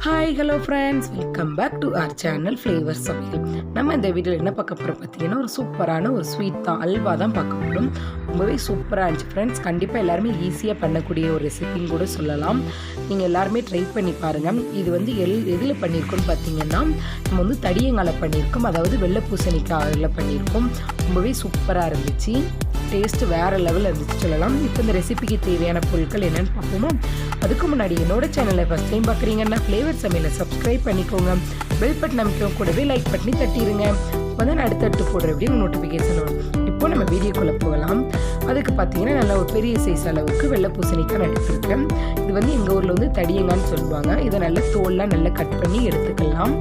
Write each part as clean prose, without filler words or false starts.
Hi hello friends, welcome back to our channel flavours சமையல். நம்ம இந்த வீடியோவில் என்ன பார்க்க போகிறோம் பார்த்தீங்கன்னா, ஒரு சூப்பரான ஒரு ஸ்வீட் தான், அல்வா தான் பார்க்க போகிறோம். ரொம்பவே சூப்பராக இருந்துச்சு ஃப்ரெண்ட்ஸ். கண்டிப்பாக எல்லாருமே ஈஸியாக பண்ணக்கூடிய ஒரு ரெசிபின்னு கூட சொல்லலாம். நீங்கள் எல்லாருமே ட்ரை பண்ணி பாருங்கள். இது வந்து எதில் பண்ணியிருக்கோன்னு பார்த்தீங்கன்னா, நம்ம வந்து தடியங்கால பண்ணியிருக்கோம், அதாவது வெள்ளை பூசணிக்காயில் பண்ணியிருக்கோம். ரொம்பவே சூப்பராக இருந்துச்சு, டேஸ்ட்டு வேறு லெவலில் இருந்துச்சு சொல்லலாம். இப்போ இந்த ரெசிபிக்கு தேவையான பொருட்கள் என்னென்னு பார்ப்போமா? அதுக்கு முன்னாடி என்னோட சேனலை ஃபஸ்ட் டைம் பார்க்குறீங்கன்னா ஃப்ளேவர் சமையலை சப்ஸ்கிரைப் பண்ணிக்கோங்க, பெல் பட்டன் அமைக்க கூடவே லைக் பண்ணி தட்டிடுங்க. இப்போ தான் அடுத்தடுத்து போடுற வீடியோ நோட்டிஃபிகேஷன் வரும். இப்போ நம்ம வீடியோக்குள்ளே போகலாம். அதுக்கு பார்த்தீங்கன்னா நல்லா ஒரு பெரிய சைஸ் அளவுக்கு வெள்ளை பூசணிக்காய் நான் எடுத்துருக்கேன். இது வந்து எங்கள் ஊரில் வந்து தடியங்கான்னு சொல்லுவாங்க. இதை நல்லா தோல்லாம் நல்லா கட் பண்ணி எடுத்துக்கலாம்.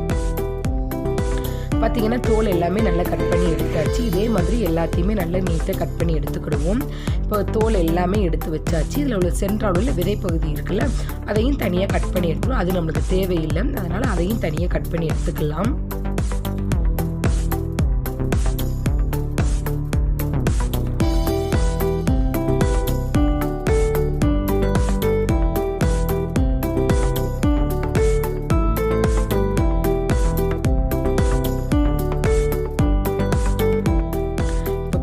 பார்த்தீங்கன்னா தோல் எல்லாமே நல்லா கட் பண்ணி எடுத்தாச்சு. இதே மாதிரி எல்லாத்தையுமே நல்லா நீட்டாக கட் பண்ணி எடுத்துக்கிடுவோம். இப்போ தோல் எல்லாமே எடுத்து வச்சாச்சு. இதில் உள்ள சென்ட்ரால் உள்ள விதைப்பகுதி இருக்குல்ல, அதையும் தனியாக கட் பண்ணி எடுத்துக்கணும். அது நம்மளுக்கு தேவையில்லை, அதனால் அதையும் தனியாக கட் பண்ணி எடுத்துக்கலாம்.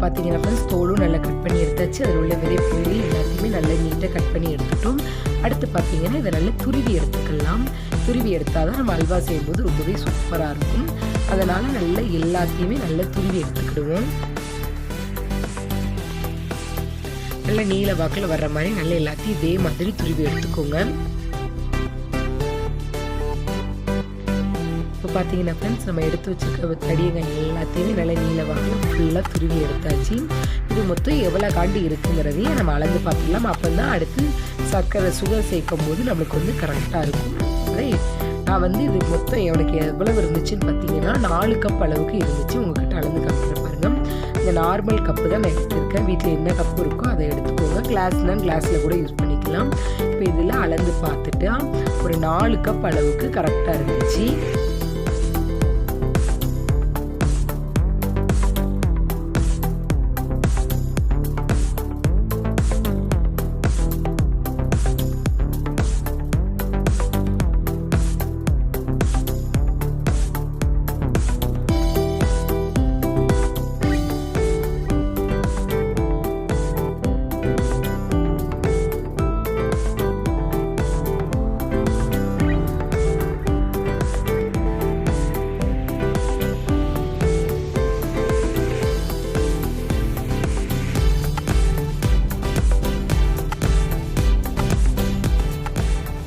பார்த்தீங்கன்னா ஃப்ரெண்ட்ஸ், தோலும் நல்லா கட் பண்ணி எடுத்தாச்சு. அதில் உள்ள விதைப்புள்ளி எல்லாத்தையுமே நல்லா நீட்டாக கட் பண்ணி எடுத்துட்டோம். அடுத்து பார்த்தீங்கன்னா இதை நல்லா துருவி எடுத்துக்கலாம். துருவி எடுத்தால் தான் நம்ம அல்வா செய்யும்போது ரொம்பவே சூப்பராக இருக்கும். அதனால் நல்லா எல்லாத்தையுமே நல்லா துருவி எடுத்துக்கிடுவோம். நல்லா நீல வாக்கில் வர்ற மாதிரி நல்லா எல்லாத்தையும் இதே மாதிரி துருவி எடுத்துக்கோங்க. இப்போ பார்த்தீங்கன்னா ஃப்ரெண்ட்ஸ், நம்ம எடுத்து வச்சுருக்க தடியங்காய் எல்லாத்தையுமே நல்லா நீல வாக்கில் ஃபுல்லாக துருவி எடுத்தாச்சு. இது மொத்தம் எவ்வளோ காண்டி இருக்குங்கிறதையும் நம்ம அளந்து பார்த்துக்கலாம். அப்போ தான் அடுத்து சர்க்கரை சுகர் சேர்க்கும் போது நம்மளுக்கு வந்து கரெக்டாக இருக்கும். நான் வந்து இது மொத்தம் எனக்கு எவ்வளவு இருந்துச்சுன்னு பார்த்தீங்கன்னா 4 கப் அளவுக்கு இருந்துச்சு. உங்கள்கிட்ட அளந்து காமிக்கிற பாருங்கள். இந்த நார்மல் கப்பு தான் நான் எடுத்திருக்கேன். வீட்டில் என்ன கப்பு இருக்கோ அதை எடுத்துக்கோங்க. கிளாஸ்னால் கிளாஸில் கூட யூஸ் பண்ணிக்கலாம். இப்போ இதில் அளந்து பார்த்துட்டு ஒரு 4 கப் அளவுக்கு கரெக்டாக இருந்துச்சு.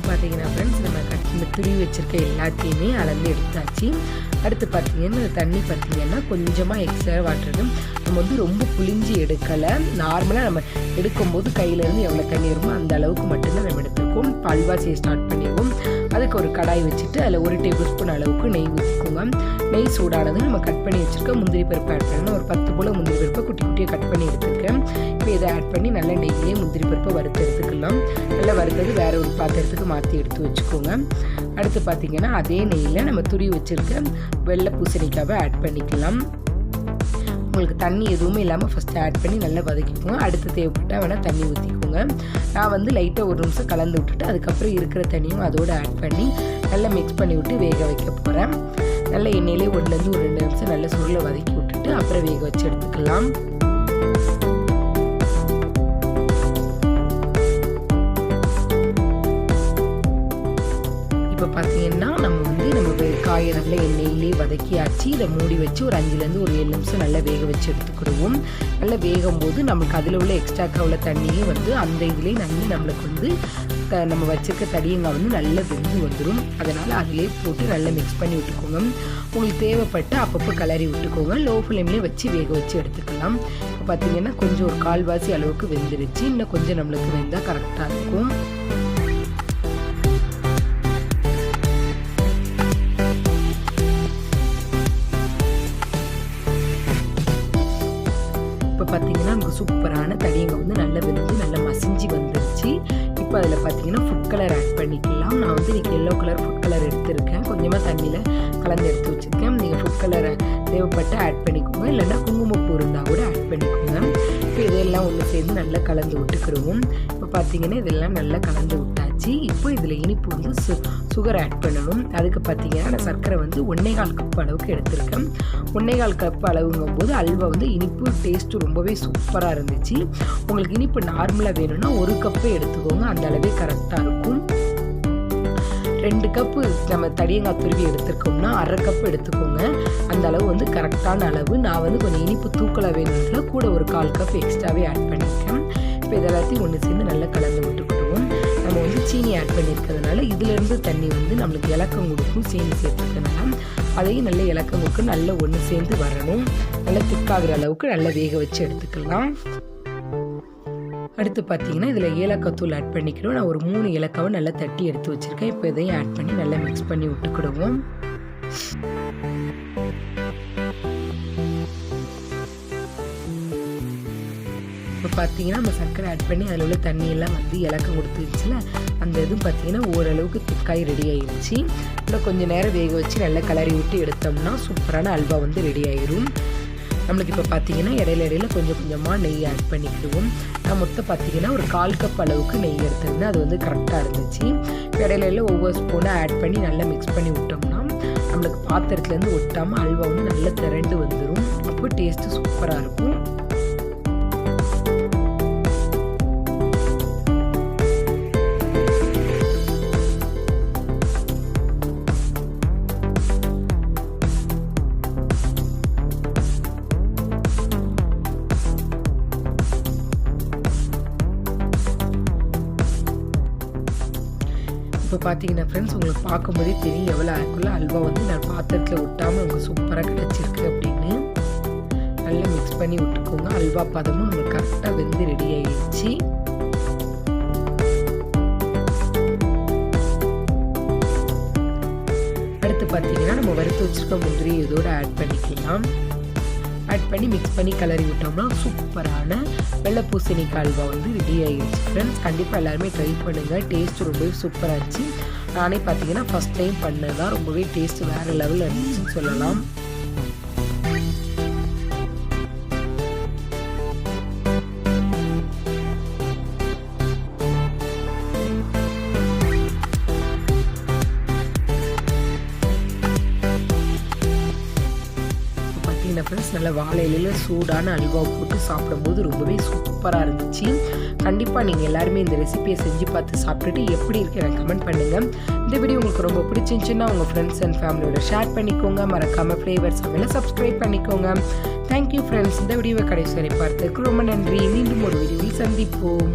பார்த்தீங்கன்னா ஃப்ரெண்ட்ஸ், நம்ம துருவி வச்சுருக்க எல்லாத்தையுமே அளந்து எடுத்தாச்சு. அடுத்து பார்த்தீங்கன்னா இந்த தண்ணி பார்த்தீங்கன்னா கொஞ்சமாக எக்ஸ்ட்ரா வாட்டர். நம்ம வந்து ரொம்ப புளிஞ்சு எடுக்கலை. நார்மலாக நம்ம எடுக்கும்போது கையிலேருந்து எவ்வளோ தண்ணி வருமோ அந்த அளவுக்கு மட்டும்தான் நம்ம எடுத்துருக்கோம். இப்போ அல்வா செய்ய ஸ்டார்ட் பண்ணிடுவோம். அதுக்கு ஒரு கடாய் வச்சுட்டு அதில் 1 டேபிள் ஸ்பூன் அளவுக்கு நெய் ஊற்றிக்கோங்க. நெய் சூடானது நம்ம கட் பண்ணி வச்சுருக்க முந்திரி பருப்பு ஆட் பண்ணணும். ஒரு 10 போல் முந்திரி பருப்பை குட்டி குட்டியாக கட் பண்ணி எடுத்துருக்கேன். இப்போ இதை ஆட் பண்ணி நல்லா நெய்யிலே முந்திரி பருப்பை வறுத்து எடுத்துக்கலாம். நல்லா வறுத்தது வேறு ஒரு பாத்திரத்துக்கு மாற்றி எடுத்து வச்சுக்கோங்க. அடுத்து பார்த்திங்கன்னா அதே நெய்யில் நம்ம துருவி வச்சுருக்க வெள்ளை பூசணிக்காவை ஆட் பண்ணிக்கலாம். உங்களுக்கு தண்ணி எதுவுமே இல்லாமல் ஃபஸ்ட்டு ஆட் பண்ணி நல்லா வதக்கிக்கோங்க. அடுத்து தேவைப்பட்டால் வேணால் தண்ணி ஊற்றிக்கோங்க. நான் வந்து லைட்டாக 1 நிமிஷம் கலந்து விட்டுட்டு அதுக்கப்புறம் இருக்கிற தண்ணியும் அதோடு ஆட் பண்ணி நல்லா மிக்ஸ் பண்ணி விட்டு வேக வைக்க போகிறேன். நல்லா எண்ணெயிலே 1லேருந்து ஒரு 2 நிமிஷம் நல்லா சுருளை வதக்கி விட்டுட்டு அப்புறம் வேக வச்சு எடுத்துக்கலாம். இப்போ பார்த்தீங்கன்னா நம்ம காயை நல்லா எண்ணெயிலே வதக்கியாச்சு. இதை மூடி வச்சு ஒரு 5லேருந்து ஒரு 7 நிமிஷம் நல்லா வேக வச்சு எடுத்துக்கிடுவோம். நல்லா வேகும் போது நம்மளுக்கு அதில் உள்ள எக்ஸ்ட்ராக்காக உள்ள தண்ணியும் வந்து அந்த இதுலேயே நம்மளுக்கு வந்து நம்ம வச்சுருக்க தடியங்காய் வந்து நல்லா வெந்து வந்துடும். அதனால் அதிலே போட்டு நல்லா மிக்ஸ் பண்ணி விட்டுக்கோங்க. உங்களுக்கு தேவைப்பட்டு அப்பப்போ கிளறி விட்டுக்கோங்க. லோ ஃப்ளேம்லேயே வச்சு வேக வச்சு எடுத்துக்கலாம். இப்போ பார்த்தீங்கன்னா கொஞ்சம் ஒரு 1/4 அளவுக்கு வெந்துருச்சு. இன்னும் கொஞ்சம் நம்மளுக்கு வெந்தால் கரெக்டாக இருக்கும். இப்போ பார்த்தீங்கன்னா நமக்கு சூப்பரான தடியங்காய் வந்து நல்லா வெந்து நல்லா மசிஞ்சு வந்துருச்சு. இப்போ அதில் பார்த்தீங்கன்னா ஃபுட் கலர் ஆட் பண்ணிக்கலாம். நான் வந்து இன்றைக்கி எல்லோ கலர் ஃபுட் கலர் எடுத்துருக்கேன். கொஞ்சமாக தண்ணியில் கலந்து எடுத்து வச்சுருக்கேன். நீங்கள் ஃபுட் கலரை தேவைப்பட்டு ஆட் பண்ணிக்கோங்க, இல்லைன்னா குங்குமப்பூ இருந்தால் கூட ஆட் பண்ணிக்கோங்க. இப்போ இதெல்லாம் ஒன்று சேர்ந்து நல்லா கலந்து விட்டுக்கிடுவோம். இப்போ இப்போ பார்த்தீங்கன்னா இதெல்லாம் நல்லா கலந்து விட்டாச்சு. இப்போ இதில் இனிப்பு வந்து சுகர் ஆட் பண்ணணும். அதுக்கு பார்த்தீங்கன்னா நான் சர்க்கரை வந்து 1.25 கப் அளவுக்கு எடுத்திருக்கேன். 1.25 கப் அளவுங்கும் போது அல்வா வந்து இனிப்பு டேஸ்ட்டு ரொம்பவே சூப்பராக இருந்துச்சு. உங்களுக்கு இனிப்பு நார்மலாக வேணும்னா 1 கப்பே எடுத்துக்கோங்க, அந்த அளவே கரெக்டாக இருக்கும். 2 கப்பு நம்ம தடியங்காய் துருவி எடுத்துருக்கோம்னா 1/2 கப் எடுத்துக்கோங்க, அந்த அளவு வந்து கரெக்டான அளவு. நான் வந்து கொஞ்சம் இனிப்பு தூக்கலாக வேணும்ல கூட ஒரு 1/4 கப் எக்ஸ்ட்ராவே ஆட் பண்ணியிருக்கேன். இப்போ இதெல்லாத்தையும் ஒன்று சேர்ந்து நல்லா கலந்து விட்டுக்கிடுவோம். நம்ம வந்து சீனி ஆட் பண்ணியிருக்கிறதுனால இதிலேருந்து தண்ணி வந்து நம்மளுக்கு இலக்கம் கொடுக்கும். சீனி சேர்த்துக்கிறதுனால அதையும் நல்ல இலக்கம் கொடுக்கும். நல்லா ஒன்று சேர்ந்து வரணும். நல்லா திக்காகிற அளவுக்கு நல்லா வேக வச்சு எடுத்துக்கலாம். அடுத்து பார்த்தீங்கன்னா இதில் ஏலக்காய் தூள் ஆட் பண்ணிக்கிறோம். நான் ஒரு 3 ஏலக்காவை நல்லா தட்டி எடுத்து வச்சுருக்கேன். இப்போ இதையும் ஆட் பண்ணி நல்லா மிக்ஸ் பண்ணி விட்டுக்கிடுவோம். இப்போ பார்த்தீங்கன்னா நம்ம சர்க்கரை ஆட் பண்ணி அதில் உள்ள தண்ணியெல்லாம் வந்து இலக்கம் கொடுத்துருச்சுல, அந்த இதுவும் பார்த்தீங்கன்னா ஓரளவுக்கு திக்காய் ரெடி ஆயிடுச்சு. இன்னும் கொஞ்சம் நேரம் வேக வச்சு நல்லா கலரி விட்டு எடுத்தோம்னா சூப்பரான அல்வா வந்து ரெடி ஆயிடும். நம்மளுக்கு இப்போ பார்த்தீங்கன்னா இடையில கொஞ்சம் கொஞ்சமாக நெய் ஆட் பண்ணிக்கிடுவோம். நான் மொத்தம் பார்த்தீங்கன்னா ஒரு 1/4 கப் அளவுக்கு நெய் எடுத்திருந்தேன். அது வந்து கரெக்டாக இருந்துச்சு. இடையில ஒவ்வொரு ஸ்பூனாக ஆட் பண்ணி நல்லா மிக்ஸ் பண்ணி விட்டோம்னா நம்மளுக்கு பாத்திரத்துலேருந்து ஒட்டாமல் அல்வா வந்து நல்லா திரண்டு வந்துடும். அப்போ டேஸ்ட்டு சூப்பராக இருக்கும். இப்போ பார்த்தீங்கன்னா ஃப்ரெண்ட்ஸ், உங்களுக்கு பார்க்கும்போதே தெரியும் எவ்வளோ இருக்குள்ள அல்வா வந்து நான் பாத்திரத்தில் ஒட்டாமல் உங்களுக்கு சூப்பராக கிடச்சிருக்கு அப்படின்னு. நல்லா மிக்ஸ் பண்ணி விட்டுக்கோங்க. அல்வா பதமும் நம்மளுக்கு கரெக்டாக வெந்து ரெடி ஆகிடுச்சு. அடுத்து பார்த்தீங்கன்னா நம்ம வறுத்து வச்சுருக்க முந்திரி இதோடு ஆட் பண்ணிக்கலாம். ஆட் பண்ணி மிக்ஸ் பண்ணி கலரி விட்டோம்னா சூப்பரான வெள்ளை பூசணிக்காய் அல்வா வந்து ரெடி ஆகிடுச்சு. ஃப்ரெண்ட்ஸ், கண்டிப்பாக எல்லாருமே ட்ரை பண்ணுங்கள். டேஸ்ட் ரொம்பவே சூப்பராக இருந்துச்சு. நானே பார்த்தீங்கன்னா ஃபஸ்ட் டைம் பண்ணதான் ரொம்பவே டேஸ்ட் வேறு லெவலில் இருந்துச்சுன்னு சொல்லலாம். ஃப்ரெண்ட்ஸ், நல்ல வாழை இலையில் சூடான அல்வா போட்டு சாப்பிடும்போது ரொம்பவே சூப்பராக இருந்துச்சு. கண்டிப்பாக நீங்கள் எல்லாருமே இந்த ரெசிபியை செஞ்சு பார்த்து சாப்பிட்டுட்டு எப்படி இருக்கு எனக்கு கமெண்ட் பண்ணுங்கள். இந்த வீடியோ உங்களுக்கு ரொம்ப பிடிச்சிருந்துச்சுன்னா உங்கள் ஃப்ரெண்ட்ஸ் அண்ட் ஃபேமிலியோட ஷேர் பண்ணிக்கோங்க. மறக்காமல் ஃப்ளேவர்ஸ் சமையலை சப்ஸ்கிரைப் பண்ணிக்கோங்க. Thank you friends. இந்த வீடியோவை கடைசி வரை பார்த்ததுக்கு ரொம்ப நன்றி. மீண்டும் ஒரு வீடியோவில் சந்திப்போம்.